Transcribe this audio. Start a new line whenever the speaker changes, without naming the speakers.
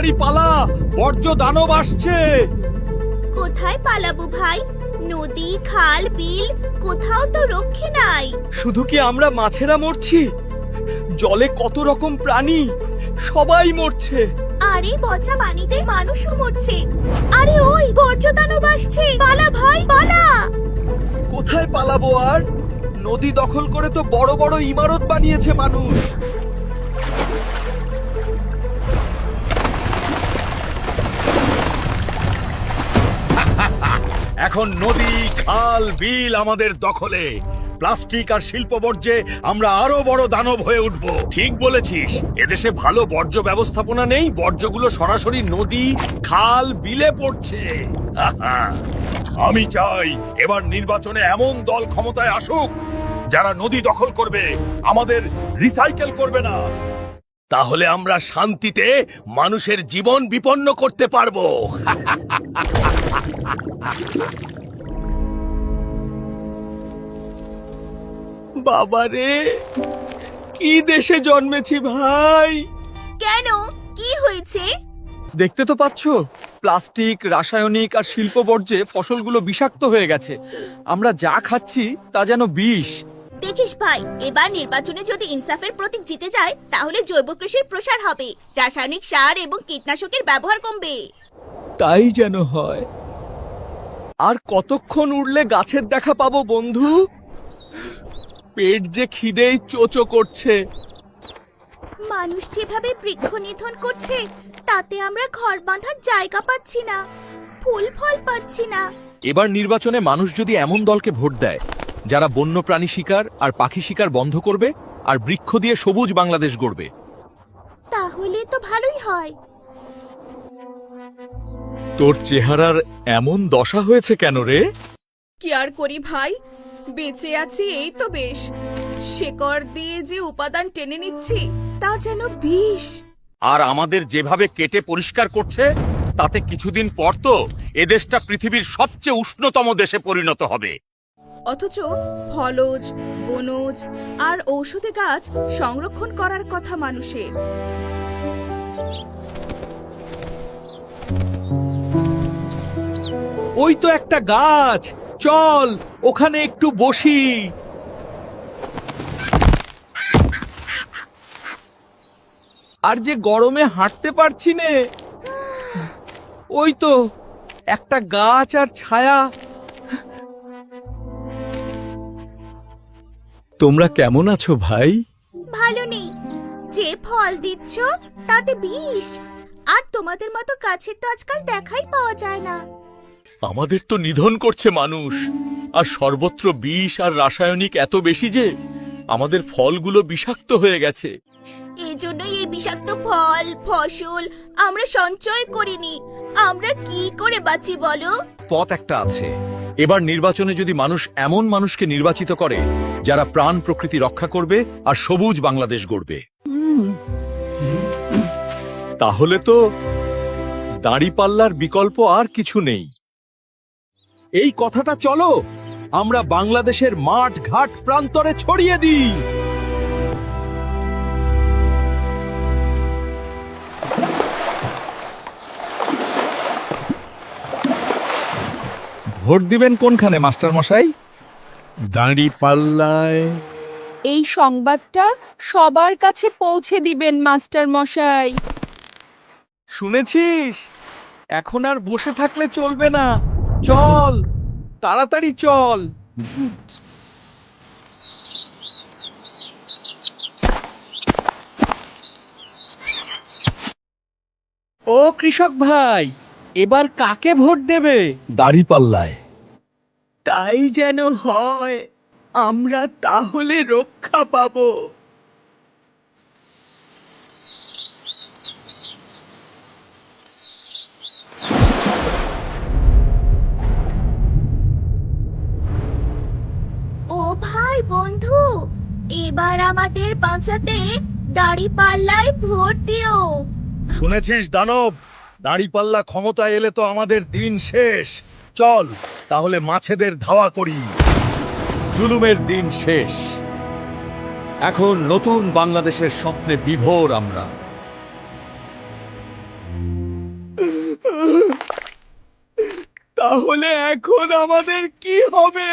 তাড়াতাড়ি পালা, বর্জ্য দানব আসছে।
কোথায় পালাবো ভাই? নদী, খাল, বিল কোথাও তো রক্ষে নাই।
শুধু কি আমরা মাছেরা মরছি? জলে কত রকম প্রাণী, সবাই মরছে।
আরে পচা পানিতে মানুষও মরছে। আরে ওই বর্জ্য দানব আসছে, পালা ভাই পালা।
কোথায় পালাবো আর? নদী দখল করে তো বড় বড় ইমারত বানিয়েছে মানুষ।
এখন নদী, খাল, বিল আমাদের দখলে। প্লাস্টিক আর শিল্প বর্জ্যে আমরা আরো বড় দানব হয়ে উঠব।
ঠিক বলেছিস, এদেশে ভালো বর্জ্য ব্যবস্থাপনা নেই, বর্জ্যগুলো সরাসরি নদী, খাল, বিলে পড়ছে।
আমি চাই এবার নির্বাচনে এমন দল ক্ষমতায় আসুক যারা নদী দখল করবে, আমাদের রিসাইকেল করবে না।
তাহলে আমরা শান্তিতে মানুষের জীবন বিপন্ন করতে পারবো। বাবারে, কি দেশে জন্মেছি ভাই!
কেন, কি হয়েছে?
দেখতে তো পাচ্ছ, প্লাস্টিক, রাসায়নিক আর শিল্প বর্জ্যে ফসলগুলো বিষাক্ত হয়ে গেছে। আমরা যা খাচ্ছি তা যেন বিষ।
দেখিস ভাই, এবার নির্বাচনে যদি ইনসাফের প্রতীক জিতে যায় তাহলে জৈব কৃষির প্রসার হবে, রাসায়নিক সার এবং কীটনাশকের ব্যবহার কমবে।
তাই যেন হয়। আর কতক্ষণ উড়লে গাছের দেখা পাবো বন্ধু? পেট যে খিদেই চোচো করছে।
মানুষ যেভাবে বৃক্ষ নিধন করছে তাতে আমরা ঘর বাঁধার জায়গা পাচ্ছি না, ফুল ফল পাচ্ছি না।
এবার নির্বাচনে মানুষ যদি এমন দলকে ভোট দেয় যারা বন্যপ্রাণী শিকার আর পাখি শিকার বন্ধ করবে আর বৃক্ষ দিয়ে সবুজ বাংলাদেশ গড়বে,
তাহলে তো ভালোই হয়।
তোর চেহারার এমন দশা হয়েছে কেন রে?
কি আর করি ভাই, বেঁচে আছি এই তো বেশ। শেকড় দিয়ে যে উপাদান টেনে নিচ্ছি তা যেন বিষ।
আর আমাদের যেভাবে কেটে পরিষ্কার করছে তাতে কিছুদিন পর তো এদেশটা পৃথিবীর সবচেয়ে উষ্ণতম দেশে পরিণত হবে।
অথচ ফলজ, বনজ আর ঔষধি গাছ সংরক্ষণ করার কথা মানুষের।
ওই তো একটা গাছ, চল ওখানে একটু বসি। আর যে গরমে হাঁটতে পারছি নে। ওই তো একটা গাছ আর ছায়া। তোমরা কেমন আছো ভাই?
ভালো নেই, যে ফল দিচ্ছ তাতে বিষ, আর তোমাদের মতো গাছের তো আজকাল দেখাই পাওয়া যায় না।
আমাদের তো নিধন করছে মানুষ, আর সর্বত্র বিষ আর রাসায়নিক এত বেশি যে আমাদের ফলগুলো বিষাক্ত হয়ে গেছে।
এজন্যই এই বিষাক্ত ফল, ফসল আমরা সঞ্চয় করিনি। আমরা কি করে বাঁচি বলো?
পথ একটা আছে। এবার নির্বাচনে যদি মানুষ এমন মানুষকে নির্বাচিত করে যারা প্রাণ প্রকৃতি রক্ষা করবে আর সবুজ বাংলাদেশ গড়বে, তাহলে তো দাঁড়িপাল্লার বিকল্প আর কিছু নেই। এই কথাটা চলো আমরা বাংলাদেশের মাঠ ঘাট প্রান্তরে ছড়িয়ে দিই।
ভোট দিবেন কোনখানে মাস্টার মশাই?
দাঁড়িপাল্লায়।
এই সংবাদটা সবার কাছে পৌঁছে দিবেন মাস্টার মশাই।
শুনেছিস? এখন আর বসে থাকলে চলবে না, চল তাড়াতাড়ি চল। ও কৃষক ভাই, এবার কাকে ভোট দেবে?
দাঁড়িপাল্লায়।
তাই যেন হয়, আমরা তাহলে রক্ষা পাবো।
ও ভাই বন্ধু, এবার আমাদের বাঁচাতে দাঁড়িপাল্লায় ভোট দিও।
শুনেছিস দানব, দাঁড়িপাল্লা ক্ষমতায় এলে তো আমাদের দিন শেষ। চল তাহলে মাছেদের ধাওয়া করি।
জুলুমের দিন শেষ, এখন নতুন বাংলাদেশের স্বপ্নে বিভোর আমরা। তাহলে এখন আমাদের কি হবে?